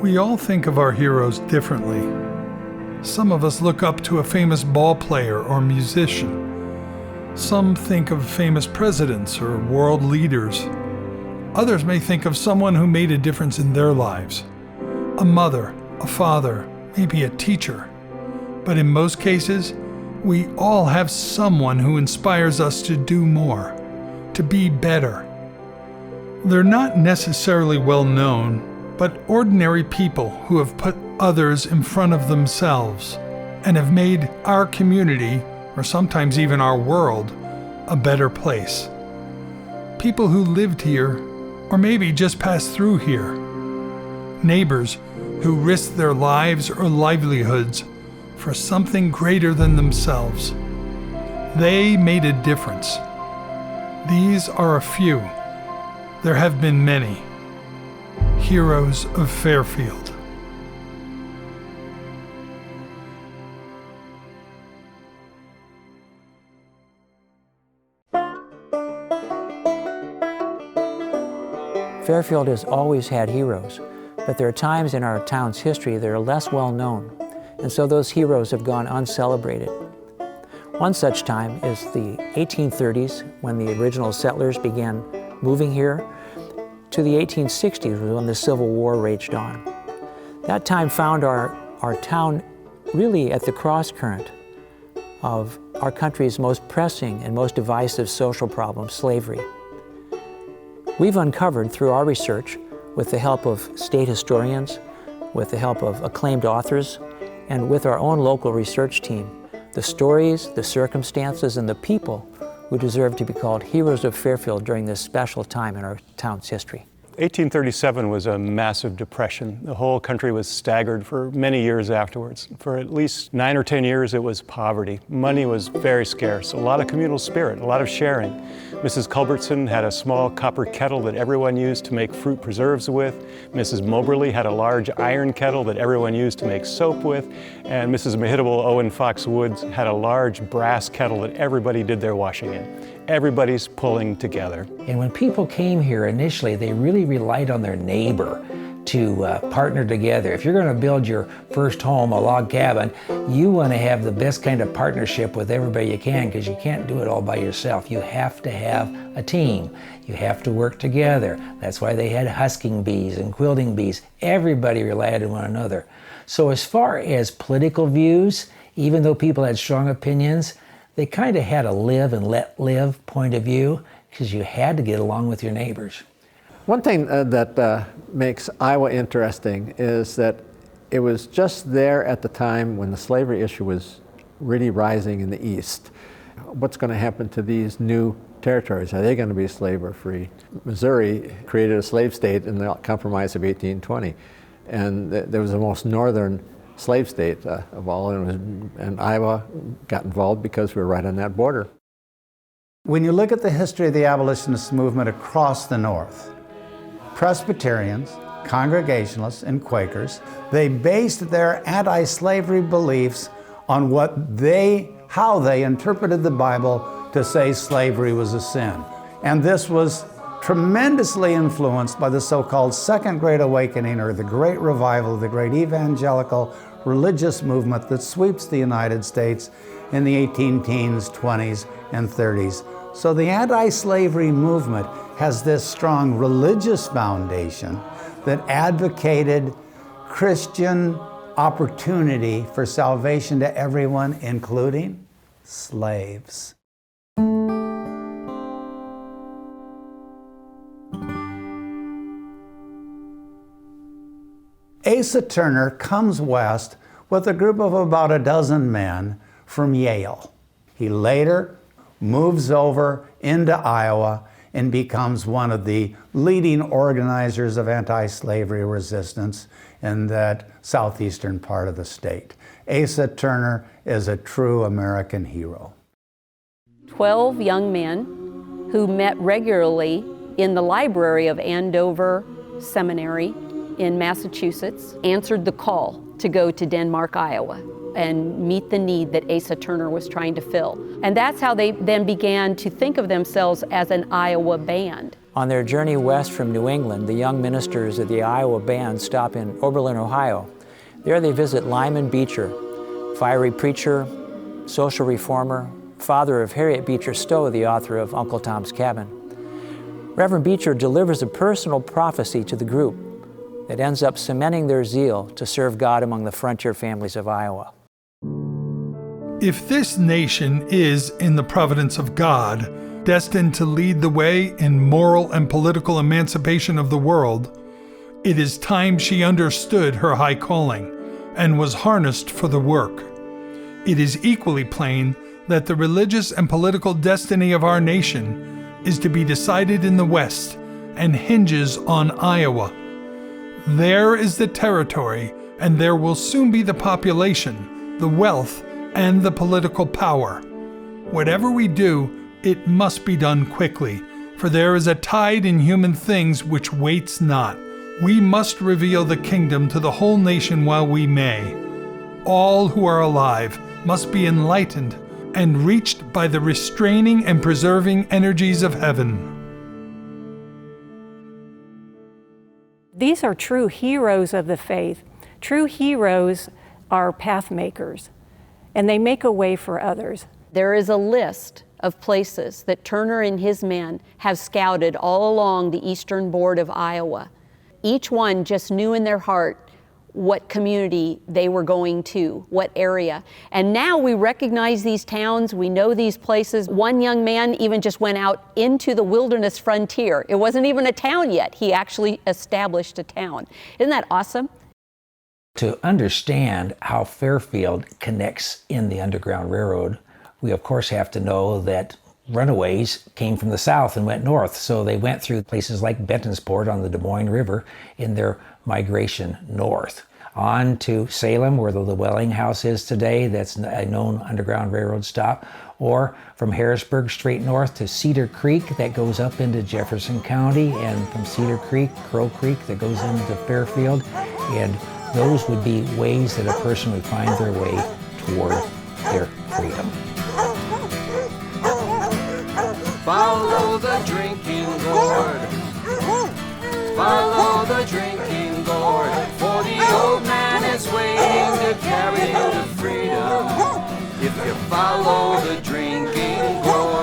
We all think of our heroes differently. Some of us look up to a famous ball player or musician. Some think of famous presidents or world leaders. Others may think of someone who made a difference in their lives. A mother, a father, maybe a teacher. But in most cases, we all have someone who inspires us to do more, to be better. They're not necessarily well known, but ordinary people who have put others in front of themselves and have made our community, or sometimes even our world, a better place. People who lived here, or maybe just passed through here. Neighbors who risked their lives or livelihoods for something greater than themselves. They made a difference. These are a few. There have been many. Heroes of Fairfield. Fairfield has always had heroes, but there are times in our town's history that are less well known, and so those heroes have gone uncelebrated. One such time is the 1830s, when the original settlers began moving here, to the 1860s, when the Civil War raged on. That time found our town really at the cross-current of our country's most pressing and most divisive social problem, slavery. We've uncovered through our research, with the help of state historians, with the help of acclaimed authors, and with our own local research team, the stories, the circumstances, and the people who deserve to be called heroes of Fairfield during this special time in our town's history. 1837 was a massive depression. The whole country was staggered for many years afterwards. For at least 9 or 10 years, it was poverty. Money was very scarce, a lot of communal spirit, a lot of sharing. Mrs. Culbertson had a small copper kettle that everyone used to make fruit preserves with. Mrs. Moberly had a large iron kettle that everyone used to make soap with. And Mrs. Mehitable Owen Fox Woods had a large brass kettle that everybody did their washing in. Everybody's pulling together. And when people came here initially, they really relied on their neighbor to partner together. If you're going to build your first home, a log cabin, you want to have the best kind of partnership with everybody you can, because you can't do it all by yourself. You have to have a team. You have to work together. That's why they had husking bees and quilting bees. Everybody relied on one another. So as far as political views, even though people had strong opinions, they kind of had a live and let live point of view, because you had to get along with your neighbors. One thing that makes Iowa interesting is that it was just there at the time when the slavery issue was really rising in the East. What's going to happen to these new territories? Are they going to be slave or free? Missouri created a slave state in the Compromise of 1820, and there was the most northern slave state of all, and Iowa got involved because we were right on that border. When you look at the history of the abolitionist movement across the North, Presbyterians, Congregationalists, and Quakers, they based their anti-slavery beliefs on how they interpreted the Bible to say slavery was a sin. And this was tremendously influenced by the so-called Second Great Awakening, or the Great Revival, the great evangelical religious movement that sweeps the United States in the 18-teens, 20s, and 30s. So the anti-slavery movement has this strong religious foundation that advocated Christian opportunity for salvation to everyone, including slaves. Asa Turner comes west with a group of about a dozen men from Yale. He later moves over into Iowa and becomes one of the leading organizers of anti-slavery resistance in that southeastern part of the state. Asa Turner is a true American hero. 12 young men who met regularly in the library of Andover Seminary in Massachusetts answered the call to go to Denmark, Iowa. and meet the need that Asa Turner was trying to fill. And that's how they then began to think of themselves as an Iowa band. On their journey west from New England, the young ministers of the Iowa band stop in Oberlin, Ohio. There they visit Lyman Beecher, fiery preacher, social reformer, father of Harriet Beecher Stowe, the author of Uncle Tom's Cabin. Reverend Beecher delivers a personal prophecy to the group that ends up cementing their zeal to serve God among the frontier families of Iowa. If this nation is, in the providence of God, destined to lead the way in moral and political emancipation of the world, it is time she understood her high calling and was harnessed for the work. It is equally plain that the religious and political destiny of our nation is to be decided in the West and hinges on Iowa. There is the territory, and there will soon be the population, the wealth, and the political power. Whatever we do, it must be done quickly, for there is a tide in human things which waits not. We must reveal the kingdom to the whole nation while we may. All who are alive must be enlightened and reached by the restraining and preserving energies of heaven. These are true heroes of the faith. True heroes are path makers, and they make a way for others. There is a list of places that Turner and his men have scouted all along the eastern border of Iowa. Each one just knew in their heart what community they were going to, what area. And now we recognize these towns, we know these places. One young man even just went out into the wilderness frontier. It wasn't even a town yet. He actually established a town. Isn't that awesome? To understand how Fairfield connects in the Underground Railroad, we of course have to know that runaways came from the south and went north. So they went through places like Bentonsport on the Des Moines River in their migration north. On to Salem, where the Llewellyn House is today, that's a known Underground Railroad stop, or from Harrisburg straight north to Cedar Creek that goes up into Jefferson County, and from Cedar Creek, Crow Creek that goes into Fairfield. And those would be ways that a person would find their way toward their freedom. Follow the drinking gourd. Follow the drinking gourd. For the old man is waiting to carry you to freedom. If you follow the drinking gourd.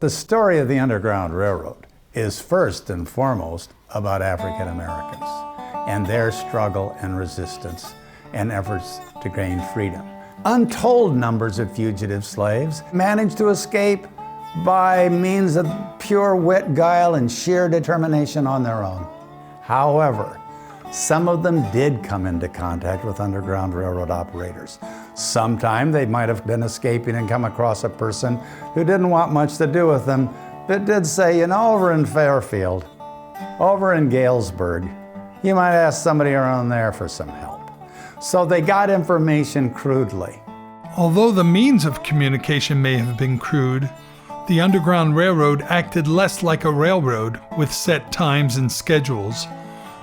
The story of the Underground Railroad is first and foremost about African Americans and their struggle and resistance and efforts to gain freedom. Untold numbers of fugitive slaves managed to escape by means of pure wit, guile, and sheer determination on their own. However, some of them did come into contact with Underground Railroad operators. Sometime they might have been escaping and come across a person who didn't want much to do with them, but did say, you know, over in Fairfield, over in Galesburg, you might ask somebody around there for some help. So they got information crudely. Although the means of communication may have been crude, the Underground Railroad acted less like a railroad with set times and schedules,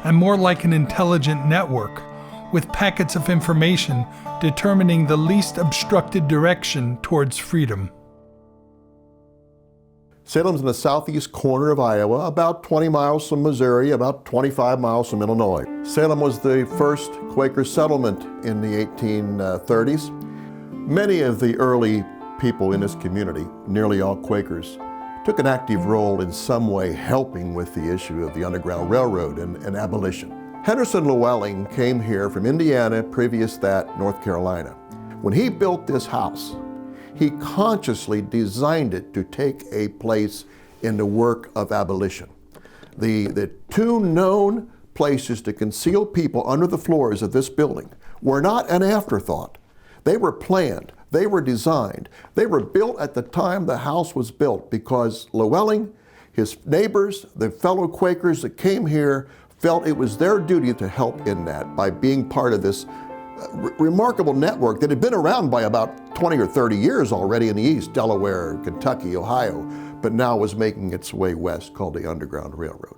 and more like an intelligent network with packets of information determining the least obstructed direction towards freedom. Salem's in the southeast corner of Iowa, about 20 miles from Missouri, about 25 miles from Illinois. Salem was the first Quaker settlement in the 1830s. Many of the early people in this community, nearly all Quakers, took an active role in some way helping with the issue of the Underground Railroad and abolition. Henderson Llewellyn came here from Indiana, previous that North Carolina. When he built this house, he consciously designed it to take a place in the work of abolition. The two known places to conceal people under the floors of this building were not an afterthought. They were planned, they were designed, they were built at the time the house was built because Llewellyn, his neighbors, the fellow Quakers that came here, felt it was their duty to help in that by being part of this remarkable network that had been around by about 20 or 30 years already in the East, Delaware, Kentucky, Ohio, but now was making its way west, called the Underground Railroad.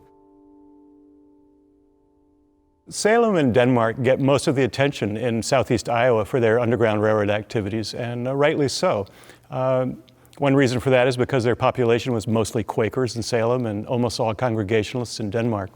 Salem and Denmark get most of the attention in southeast Iowa for their Underground Railroad activities, and rightly so. One reason for that is because their population was mostly Quakers in Salem and almost all Congregationalists in Denmark.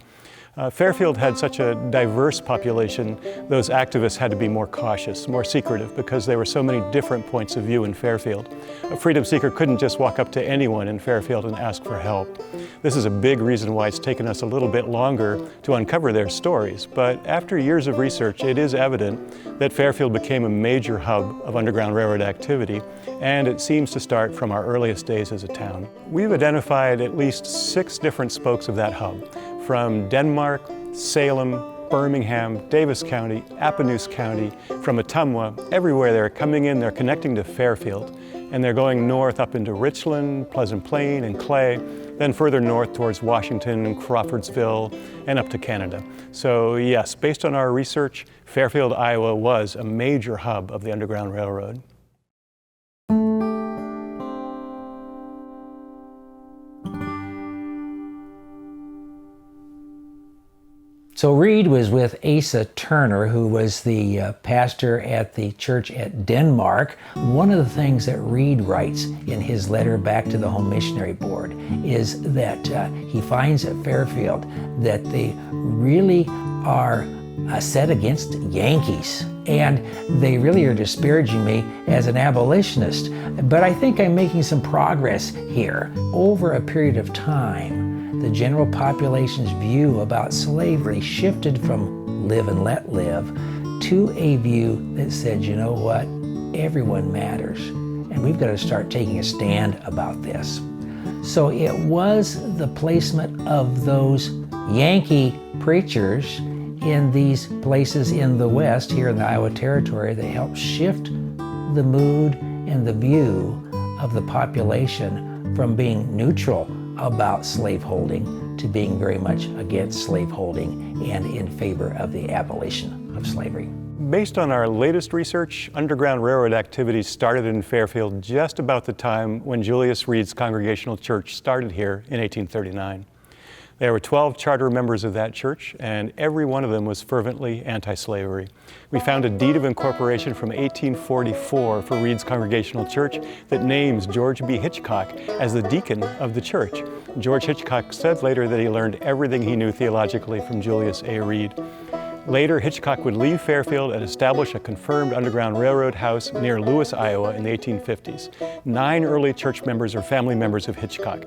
Fairfield had such a diverse population, those activists had to be more cautious, more secretive, because there were so many different points of view in Fairfield. A freedom seeker couldn't just walk up to anyone in Fairfield and ask for help. This is a big reason why it's taken us a little bit longer to uncover their stories, but after years of research, it is evident that Fairfield became a major hub of Underground Railroad activity, and it seems to start from our earliest days as a town. We've identified at least 6 different spokes of that hub, from Denmark, Salem, Birmingham, Davis County, Appanoose County, from Ottumwa, everywhere they're coming in, they're connecting to Fairfield, and they're going north up into Richland, Pleasant Plain, and Clay, then further north towards Washington and Crawfordsville, and up to Canada. So yes, based on our research, Fairfield, Iowa was a major hub of the Underground Railroad. So Reed was with Asa Turner, who was the pastor at the church at Denmark. One of the things that Reed writes in his letter back to the Home Missionary Board is that he finds at Fairfield that they really are set against Yankees. And they really are disparaging me as an abolitionist. But I think I'm making some progress here. Over a period of time, the general population's view about slavery shifted from live and let live to a view that said, you know what, everyone matters, and we've got to start taking a stand about this. So it was the placement of those Yankee preachers in these places in the West, here in the Iowa Territory, that helped shift the mood and the view of the population from being neutral about slaveholding to being very much against slaveholding and in favor of the abolition of slavery. Based on our latest research, Underground Railroad activities started in Fairfield just about the time when Julius Reed's Congregational Church started here in 1839. There were 12 charter members of that church, and every one of them was fervently anti-slavery. We found a deed of incorporation from 1844 for Reed's Congregational Church that names George B. Hitchcock as the deacon of the church. George Hitchcock said later that he learned everything he knew theologically from Julius A. Reed. Later, Hitchcock would leave Fairfield and establish a confirmed Underground Railroad house near Lewis, Iowa in the 1850s. 9 early church members are family members of Hitchcock.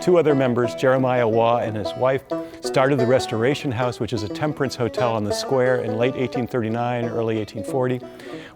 2 other members, Jeremiah Waugh and his wife, started the Restoration House, which is a temperance hotel on the square in late 1839, early 1840,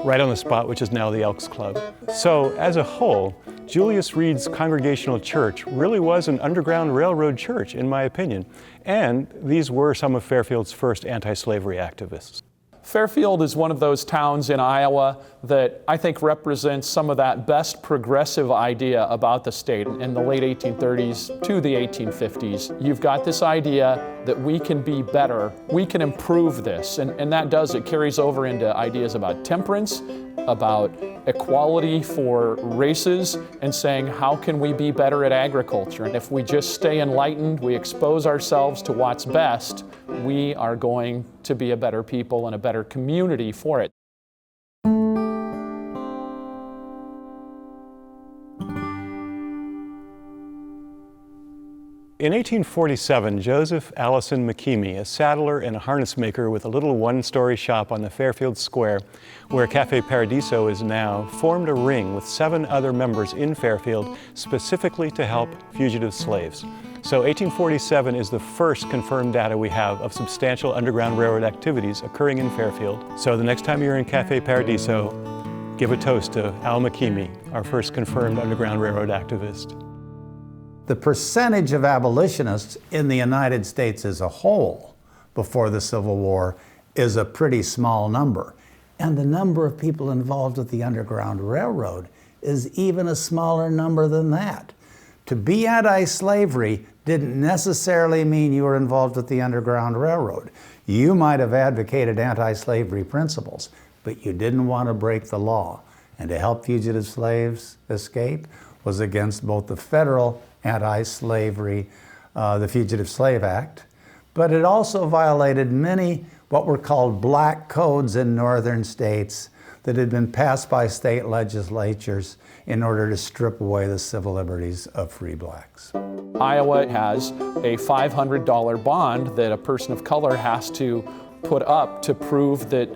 right on the spot which is now the Elks Club. So, as a whole, Julius Reed's Congregational Church really was an Underground Railroad church, in my opinion, and these were some of Fairfield's first anti-slavery activists. Fairfield is one of those towns in Iowa that I think represents some of that best progressive idea about the state in the late 1830s to the 1850s. You've got this idea that we can be better, we can improve this, and that does, it carries over into ideas about temperance, about equality for races, and saying how can we be better at agriculture. And if we just stay enlightened, we expose ourselves to what's best, we are going to be a better people and a better community for it. In 1847, Joseph Allison McKeemy, a saddler and a harness maker with a little one-story shop on the Fairfield Square, where Cafe Paradiso is now, formed a ring with 7 other members in Fairfield specifically to help fugitive slaves. So 1847 is the first confirmed data we have of substantial Underground Railroad activities occurring in Fairfield. So the next time you're in Cafe Paradiso, give a toast to Al McKeemy, our first confirmed Underground Railroad activist. The percentage of abolitionists in the United States as a whole before the Civil War is a pretty small number. And the number of people involved with the Underground Railroad is even a smaller number than that. To be anti-slavery didn't necessarily mean you were involved with the Underground Railroad. You might have advocated anti-slavery principles, but you didn't want to break the law. And to help fugitive slaves escape was against both the federal anti-slavery, the Fugitive Slave Act, but it also violated many what were called black codes in northern states that had been passed by state legislatures in order to strip away the civil liberties of free blacks. Iowa has a $500 bond that a person of color has to put up to prove that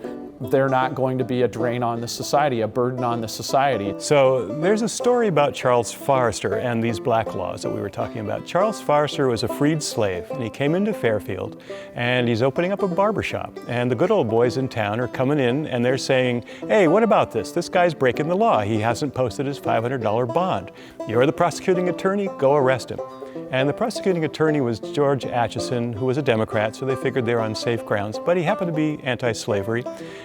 they're not going to be a drain on the society, a burden on the society. So there's a story about Charles Forrester and these black laws that we were talking about. Charles Forrester was a freed slave, and he came into Fairfield, and he's opening up a barbershop. And the good old boys in town are coming in, and they're saying, hey, what about this? This guy's breaking the law. He hasn't posted his $500 bond. You're the prosecuting attorney, go arrest him. And the prosecuting attorney was George Atchison, who was a Democrat, so they figured they were on safe grounds, but he happened to be anti-slavery.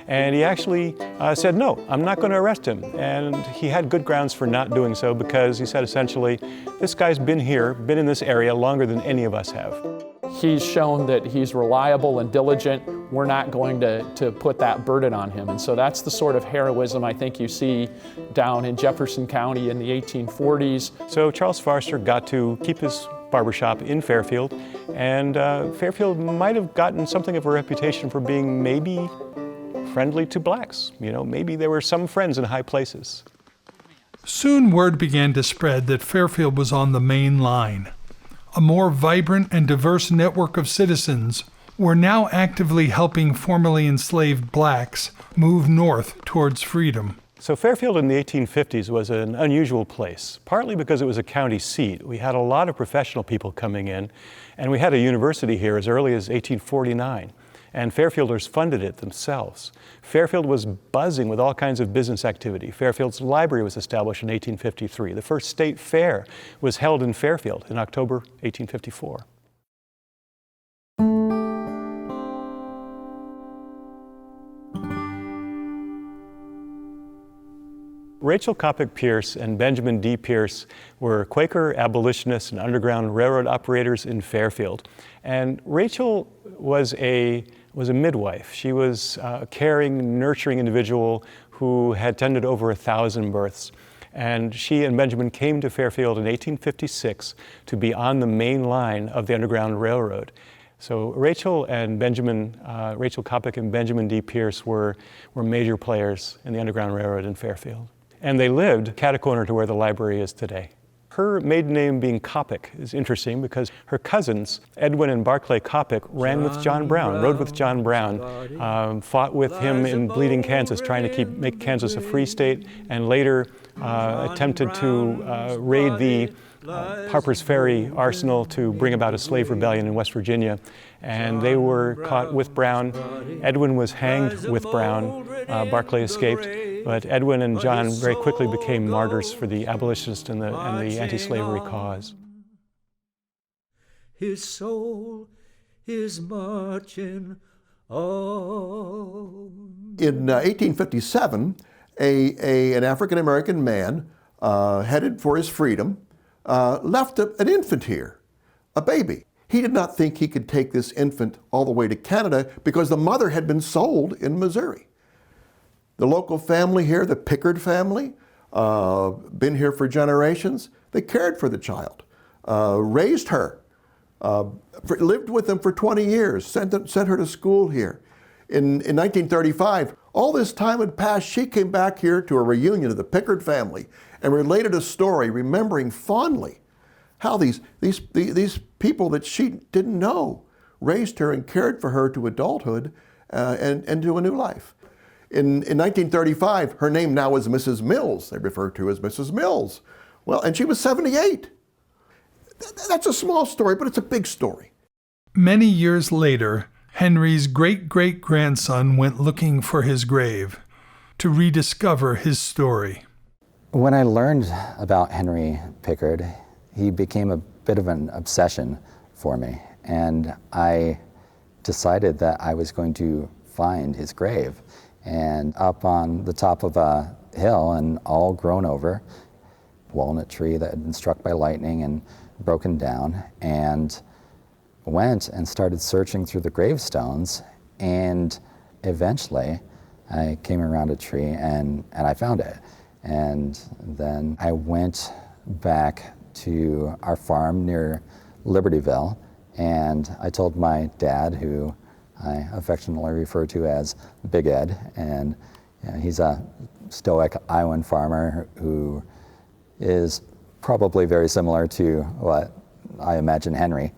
And he actually said, no, I'm not going to arrest him. And he had good grounds for not doing so, because he said essentially, this guy's been here, been in this area longer than any of us have. He's shown that he's reliable and diligent. We're not going to put that burden on him. And so that's the sort of heroism I think you see down in Jefferson County in the 1840s. So Charles Forrester got to keep his barbershop in Fairfield, and Fairfield might have gotten something of a reputation for being maybe friendly to blacks. You know, maybe there were some friends in high places. Soon word began to spread that Fairfield was on the main line. A more vibrant and diverse network of citizens were now actively helping formerly enslaved blacks move north towards freedom. So Fairfield in the 1850s was an unusual place, partly because it was a county seat. We had a lot of professional people coming in, and we had a university here as early as 1849, and Fairfielders funded it themselves. Fairfield was buzzing with all kinds of business activity. Fairfield's library was established in 1853. The first state fair was held in Fairfield in October 1854. Rachel Coppock Pierce and Benjamin D. Pierce were Quaker abolitionists and Underground Railroad operators in Fairfield. And Rachel was a midwife. She was a caring, nurturing individual who had tended over 1,000 births. And she and Benjamin came to Fairfield in 1856 to be on the main line of the Underground Railroad. So Rachel Coppock and Benjamin D. Pierce were major players in the Underground Railroad in Fairfield. And they lived cat-a-corner to where the library is today. Her maiden name being Coppock is interesting because her cousins, Edwin and Barclay Coppock, ran with John Brown, rode with John Brown, fought with him in Bleeding, Kansas, trying to make Kansas a free state, and later attempted to raid the Harper's Ferry arsenal to bring about a slave rebellion in West Virginia. And they were caught with Brown. Edwin was hanged with Brown. Barclay escaped. But Edwin and John very quickly became martyrs for the abolitionist and the anti-slavery cause. His soul is marching on. In 1857, an African-American man headed for his freedom left an infant here, a baby. He did not think he could take this infant all the way to Canada because the mother had been sold in Missouri. The local family here, the Pickard family, been here for generations. They cared for the child, raised her, lived with them for 20 years, sent her to school here. In 1935, all this time had passed. She came back here to a reunion of the Pickard family and related a story, remembering fondly how these people that she didn't know raised her and cared for her to adulthood and to a new life. In 1935, her name now is Mrs. Mills. They refer to her as Mrs. Mills. Well, and she was 78. That's a small story, but it's a big story. Many years later, Henry's great-great-grandson went looking for his grave to rediscover his story. When I learned about Henry Pickard, he became a bit of an obsession for me, and I decided that I was going to find his grave. And up on the top of a hill and all grown over, walnut tree that had been struck by lightning and broken down and went and started searching through the gravestones, and eventually I came around a tree and I found it. And then I went back to our farm near Libertyville, and I told my dad, who I affectionately refer to as Big Ed, and he's a stoic Iowan farmer who is probably very similar to what I imagine Henry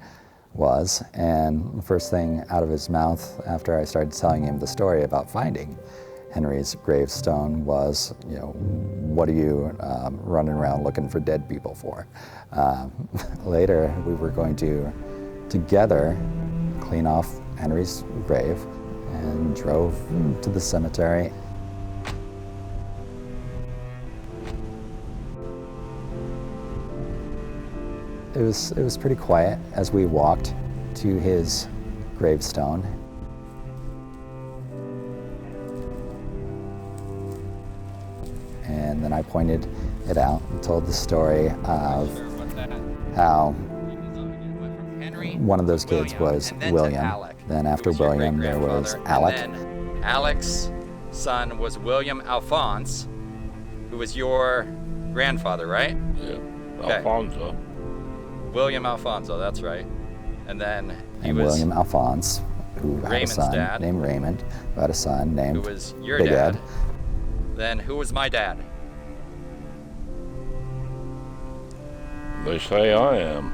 was. And the first thing out of his mouth after I started telling him the story about finding Henry's gravestone was, what are you running around looking for dead people for? Later, we were going to together clean off Henry's grave and drove to the cemetery. It was pretty quiet as we walked to his gravestone. And then I pointed it out and told the story of how one of those kids was William. Then after William, there was Alec. And then Alec's son was William Alphonse, who was your grandfather, right? Yeah, Okay. Alfonso. William Alfonso, that's right. And then he was William Alphonse, who had a Raymond's son dad, named Raymond, who had a son named who was your Big dad. Ed. Then who was my dad? They say I am.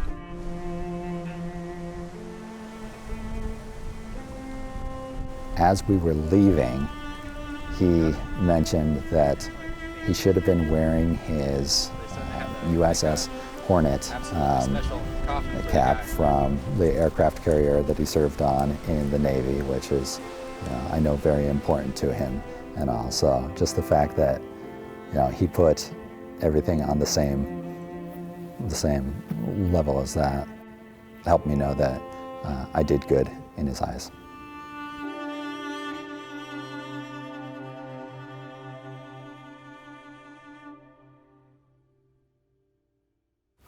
As we were leaving, he mentioned that he should have been wearing his USS Hornet cap from the aircraft carrier that he served on in the Navy, which is, I know, very important to him. And also just the fact that, he put everything on the same level as that helped me know that I did good in his eyes.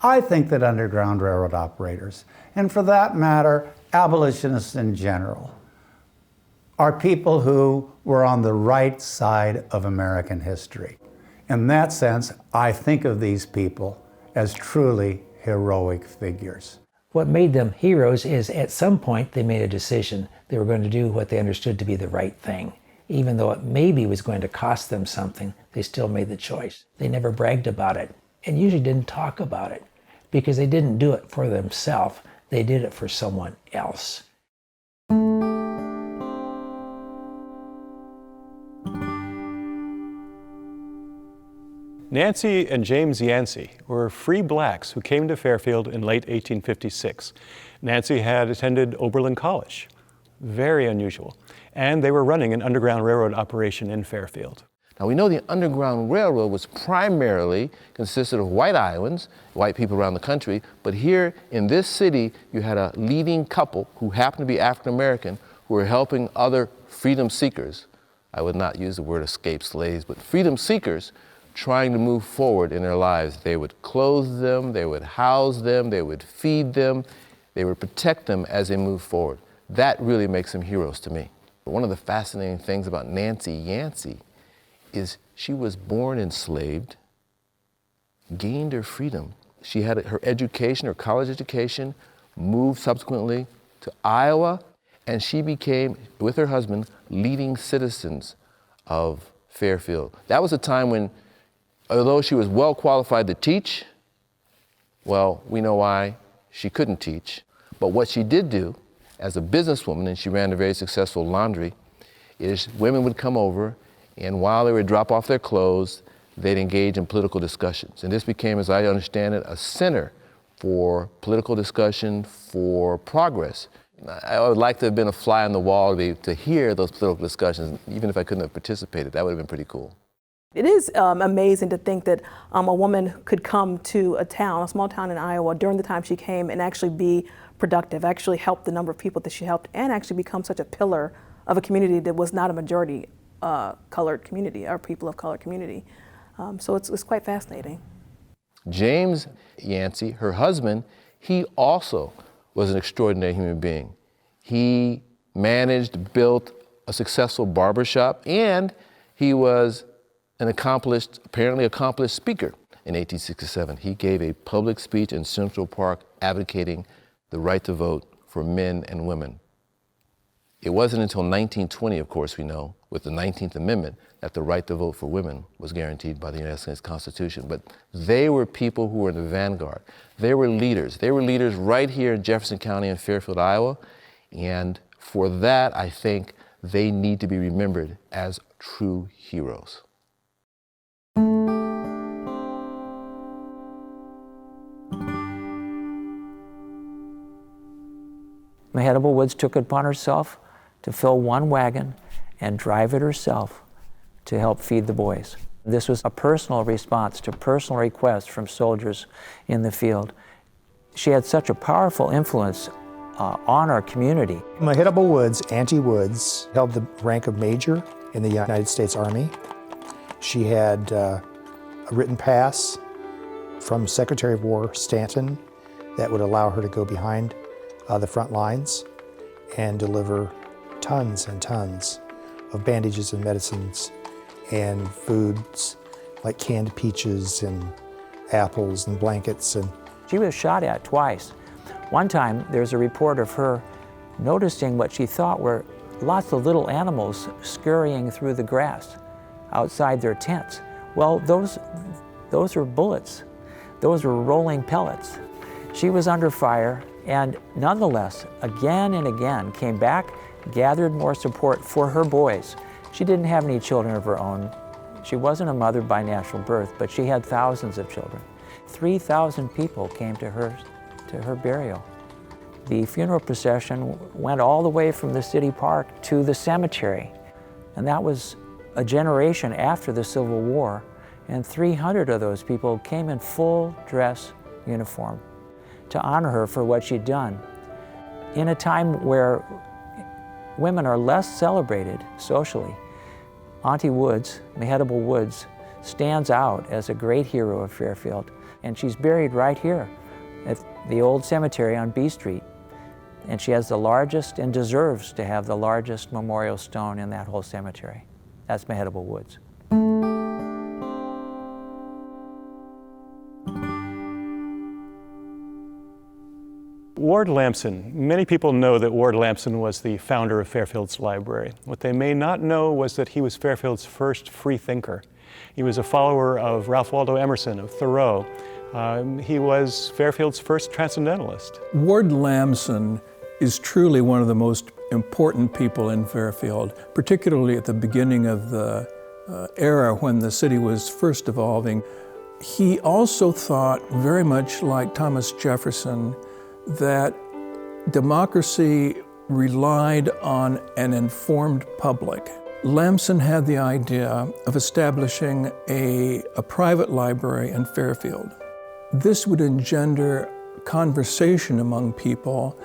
I think that Underground Railroad operators, and for that matter, abolitionists in general, are people who were on the right side of American history. In that sense, I think of these people as truly heroic figures. What made them heroes is at some point they made a decision. They were going to do what they understood to be the right thing. Even though it maybe was going to cost them something, they still made the choice. They never bragged about it, and usually didn't talk about it, because they didn't do it for themselves. They did it for someone else. Nancy and James Yancey were free blacks who came to Fairfield in late 1856. Nancy had attended Oberlin College, very unusual, and they were running an Underground Railroad operation in Fairfield. Now we know the Underground Railroad was primarily consisted of white Iowans, white people around the country, but here in this city you had a leading couple who happened to be African American who were helping other freedom seekers. I would not use the word escaped slaves, but freedom seekers trying to move forward in their lives. They would clothe them, they would house them, they would feed them, they would protect them as they moved forward. That really makes them heroes to me. But one of the fascinating things about Nancy Yancey is she was born enslaved, gained her freedom. She had her education, her college education, moved subsequently to Iowa, and she became, with her husband, leading citizens of Fairfield. That was a time when, although she was well qualified to teach, well, we know why she couldn't teach. But what she did do as a businesswoman, and she ran a very successful laundry, is women would come over, and while they would drop off their clothes, they'd engage in political discussions. And this became, as I understand it, a center for political discussion, for progress. I would like to have been a fly on the wall to hear those political discussions, even if I couldn't have participated. That would have been pretty cool. It is amazing to think that a woman could come to a town, a small town in Iowa, during the time she came and actually be productive, actually help the number of people that she helped, and actually become such a pillar of a community that was not a majority colored community or people of color community. So it's quite fascinating. James Yancey, her husband, he also was an extraordinary human being. He managed, built a successful barbershop, and he was an apparently accomplished speaker. In 1867, he gave a public speech in Central Park advocating the right to vote for men and women. It wasn't until 1920, of course, we know, with the 19th Amendment, that the right to vote for women was guaranteed by the United States Constitution. But they were people who were in the vanguard. They were leaders. They were leaders right here in Jefferson County and Fairfield, Iowa. And for that, I think they need to be remembered as true heroes. Mehitable Woods took it upon herself to fill one wagon and drive it herself to help feed the boys. This was a personal response to personal requests from soldiers in the field. She had such a powerful influence on our community. Mehitable Woods, Auntie Woods, held the rank of major in the United States Army. She had a written pass from Secretary of War Stanton that would allow her to go behind the front lines and deliver tons and tons of bandages and medicines and foods like canned peaches and apples and blankets. And she was shot at twice. One time there's a report of her noticing what she thought were lots of little animals scurrying through the grass outside their tents. Well, those were bullets. Those were rolling pellets. She was under fire, and nonetheless, again and again, came back, gathered more support for her boys. She didn't have any children of her own. She wasn't a mother by natural birth, but she had thousands of children. 3,000 people came to her burial. The funeral procession went all the way from the city park to the cemetery, and that was a generation after the Civil War, and 300 of those people came in full dress uniform to honor her for what she'd done. In a time where women are less celebrated socially, Auntie Woods, Mehitable Woods, stands out as a great hero of Fairfield. And she's buried right here at the old cemetery on B Street. And she has the largest, and deserves to have the largest, memorial stone in that whole cemetery. That's Mehitable Woods. Ward Lamson. Many people know that Ward Lamson was the founder of Fairfield's library. What they may not know was that he was Fairfield's first free thinker. He was a follower of Ralph Waldo Emerson, of Thoreau. He was Fairfield's first transcendentalist. Ward Lamson is truly one of the most important people in Fairfield, particularly at the beginning of the era when the city was first evolving. He also thought, very much like Thomas Jefferson, that democracy relied on an informed public. Lamson had the idea of establishing a private library in Fairfield. This would engender conversation among people,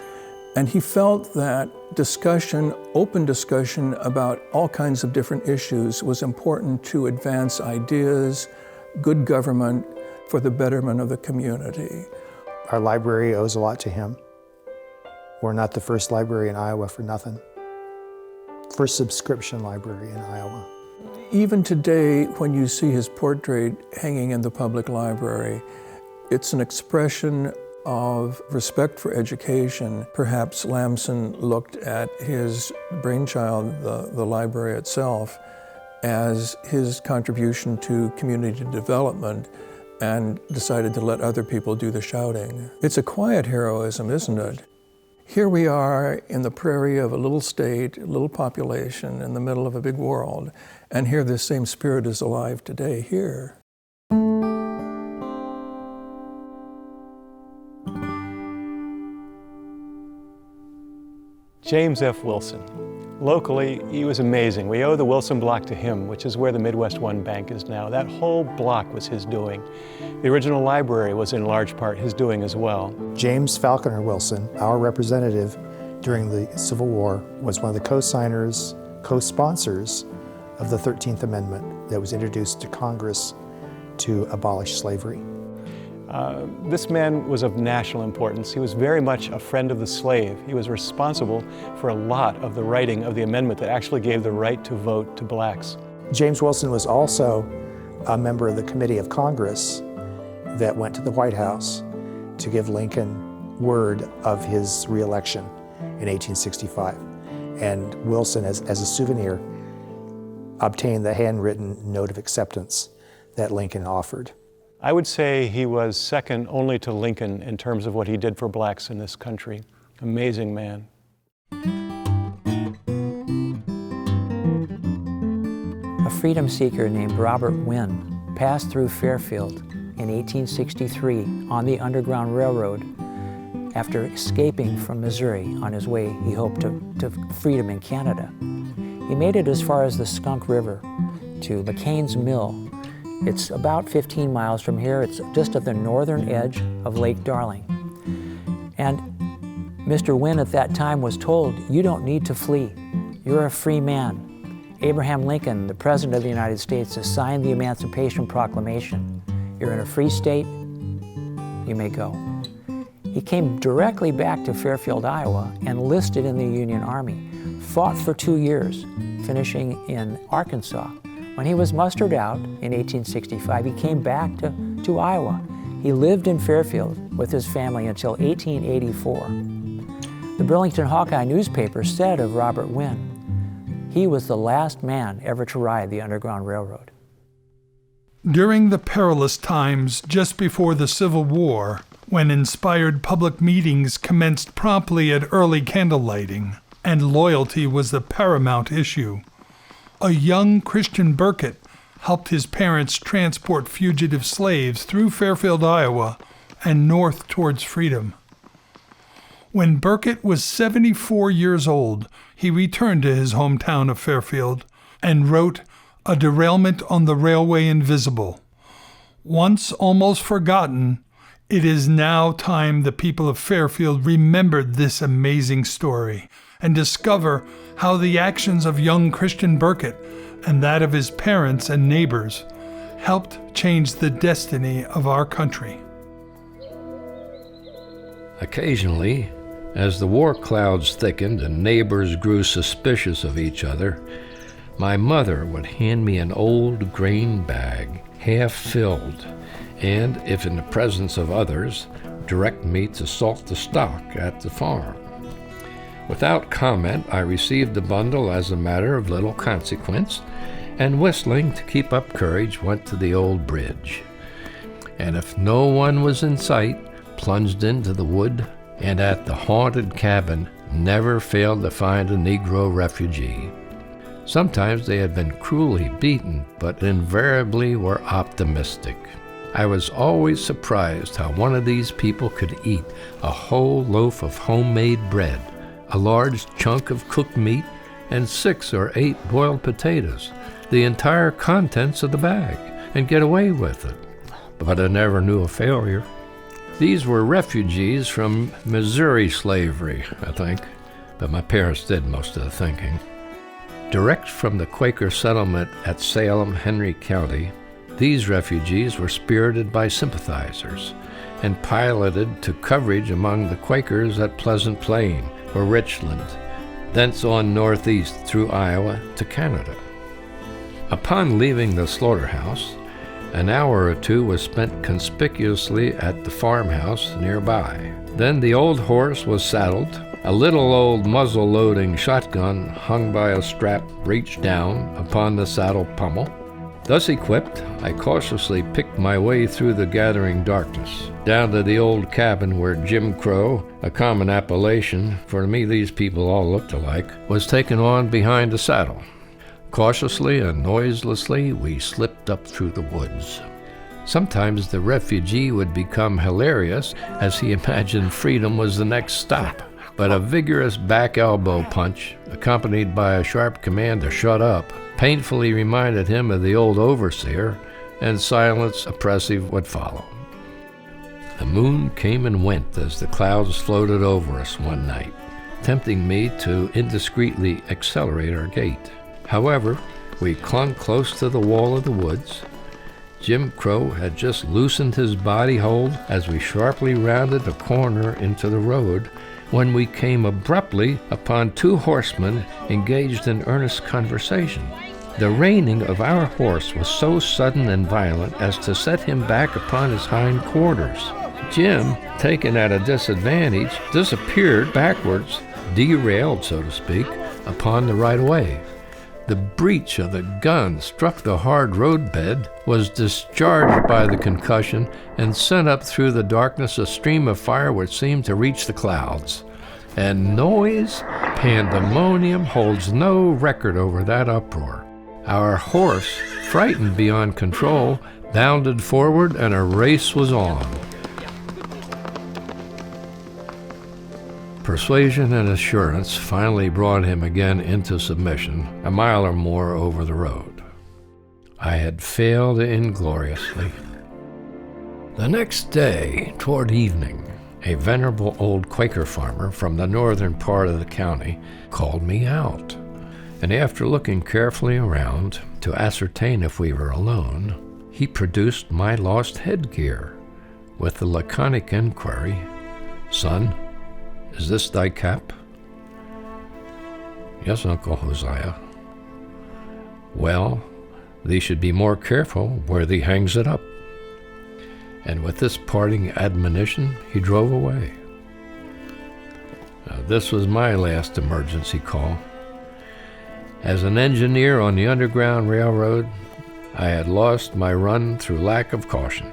and he felt that discussion, open discussion about all kinds of different issues was important to advance ideas, good government for the betterment of the community. our library owes a lot to him. We're not the first library in Iowa for nothing. First subscription library in Iowa. Even today, when you see his portrait hanging in the public library, it's an expression of respect for education. Perhaps Lamson looked at his brainchild, the library itself, as his contribution to community development and decided to let other people do the shouting. It's a quiet heroism, isn't it? Here we are in the prairie of a little state, a little population in the middle of a big world, and here this same spirit is alive today here. James F. Wilson. Locally, he was amazing. We owe the Wilson Block to him, which is where the Midwest One Bank is now. That whole block was his doing. The original library was in large part his doing as well. James Falconer Wilson, our representative during the Civil War, was one of the co-signers, co-sponsors of the 13th Amendment that was introduced to Congress to abolish slavery. This man was of national importance. He was very much a friend of the slave. He was responsible for a lot of the writing of the amendment that actually gave the right to vote to blacks. James Wilson was also a member of the Committee of Congress that went to the White House to give Lincoln word of his re-election in 1865. And Wilson, as a souvenir, obtained the handwritten note of acceptance that Lincoln offered. I would say he was second only to Lincoln in terms of what he did for blacks in this country. Amazing man. A freedom seeker named Robert Wynn passed through Fairfield in 1863 on the Underground Railroad after escaping from Missouri. On his way, he hoped to freedom in Canada. He made it as far as the Skunk River to McCain's Mill. It's about 15 miles from here. It's just at the northern edge of Lake Darling. And Mr. Wynn at that time was told, "You don't need to flee. You're a free man." Abraham Lincoln, the President of the United States, has signed the Emancipation Proclamation. You're in a free state, you may go. He came directly back to Fairfield, Iowa, and enlisted in the Union Army, fought for 2 years, finishing in Arkansas. When he was mustered out in 1865, he came back to Iowa. He lived in Fairfield with his family until 1884. The Burlington Hawkeye newspaper said of Robert Wynn, he was the last man ever to ride the Underground Railroad. During the perilous times just before the Civil War, when inspired public meetings commenced promptly at early candlelighting, and loyalty was the paramount issue, a young Christian Burkitt helped his parents transport fugitive slaves through Fairfield, Iowa, and north towards freedom. When Burkitt was 74 years old, he returned to his hometown of Fairfield and wrote A Derailment on the Railway Invisible. Once almost forgotten, it is now time the people of Fairfield remembered this amazing story and discover how the actions of young Christian Burkitt and that of his parents and neighbors helped change the destiny of our country. Occasionally, as the war clouds thickened and neighbors grew suspicious of each other, my mother would hand me an old grain bag, half filled, and, if in the presence of others, direct me to salt the stock at the farm. Without comment, I received the bundle as a matter of little consequence, and whistling to keep up courage, went to the old bridge. And if no one was in sight, plunged into the wood, and at the haunted cabin never failed to find a Negro refugee. Sometimes they had been cruelly beaten, but invariably were optimistic. I was always surprised how one of these people could eat a whole loaf of homemade bread, a large chunk of cooked meat, and 6 or 8 boiled potatoes, the entire contents of the bag, and get away with it. But I never knew a failure. These were refugees from Missouri slavery, I think, but my parents did most of the thinking. Direct from the Quaker settlement at Salem, Henry County, these refugees were spirited by sympathizers and piloted to coverage among the Quakers at Pleasant Plain or Richland, thence on northeast through Iowa to Canada. Upon leaving the slaughterhouse, an hour or 2 was spent conspicuously at the farmhouse nearby. Then the old horse was saddled. A little old muzzle-loading shotgun hung by a strap reached down upon the saddle pommel. Thus equipped, I cautiously picked my way through the gathering darkness, down to the old cabin where Jim Crow, a common appellation, for to me these people all looked alike, was taken on behind the saddle. Cautiously and noiselessly, we slipped up through the woods. Sometimes the refugee would become hilarious as he imagined freedom was the next stop. But a vigorous back elbow punch, accompanied by a sharp command to shut up, painfully reminded him of the old overseer, and silence oppressive would follow. The moon came and went as the clouds floated over us one night, tempting me to indiscreetly accelerate our gait. However, we clung close to the wall of the woods, Jim Crow had just loosened his body hold as we sharply rounded a corner into the road when we came abruptly upon two horsemen engaged in earnest conversation. The reining of our horse was so sudden and violent as to set him back upon his hind quarters. Jim, taken at a disadvantage, disappeared backwards, derailed, so to speak, upon the right-of-way. The breech of the gun struck the hard roadbed, was discharged by the concussion, and sent up through the darkness a stream of fire which seemed to reach the clouds. And noise, pandemonium, holds no record over that uproar. Our horse, frightened beyond control, bounded forward, and a race was on. Persuasion and assurance finally brought him again into submission, a mile or more over the road. I had failed ingloriously. The next day, toward evening, a venerable old Quaker farmer from the northern part of the county called me out, and after looking carefully around to ascertain if we were alone, he produced my lost headgear with the laconic inquiry, "Son, is this thy cap?" "Yes, Uncle Hosea." "Well, thee should be more careful where thee hangs it up." And with this parting admonition, he drove away. Now, this was my last emergency call. As an engineer on the Underground Railroad, I had lost my run through lack of caution.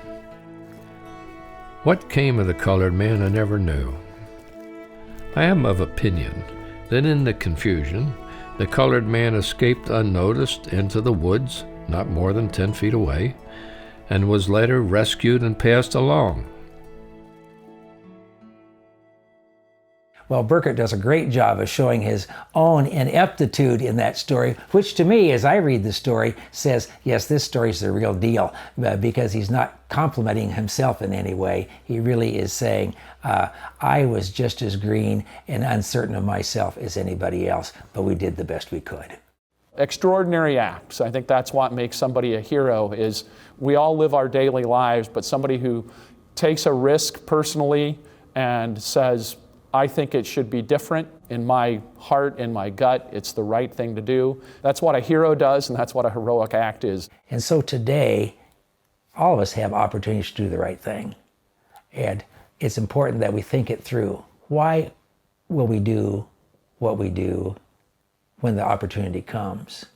What came of the colored man I never knew. I am of opinion that in the confusion, the colored man escaped unnoticed into the woods, not more than 10 feet away, and was later rescued and passed along. Well, Burkert does a great job of showing his own ineptitude in that story, which to me, as I read the story, says, yes, this story's the real deal, because he's not complimenting himself in any way. He really is saying, I was just as green and uncertain of myself as anybody else, but we did the best we could. Extraordinary acts. I think that's what makes somebody a hero, is we all live our daily lives, but somebody who takes a risk personally and says, I think it should be different in my heart, in my gut, it's the right thing to do. That's what a hero does, and that's what a heroic act is. And so today, all of us have opportunities to do the right thing. And it's important that we think it through. Why will we do what we do when the opportunity comes?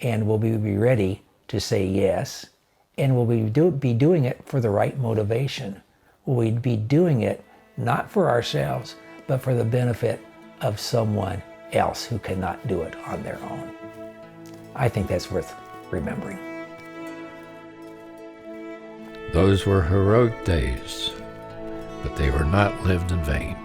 And will we be ready to say yes? And will we be doing it for the right motivation? Will we be doing it not for ourselves, but for the benefit of someone else who cannot do it on their own? I think that's worth remembering. Those were heroic days, but they were not lived in vain.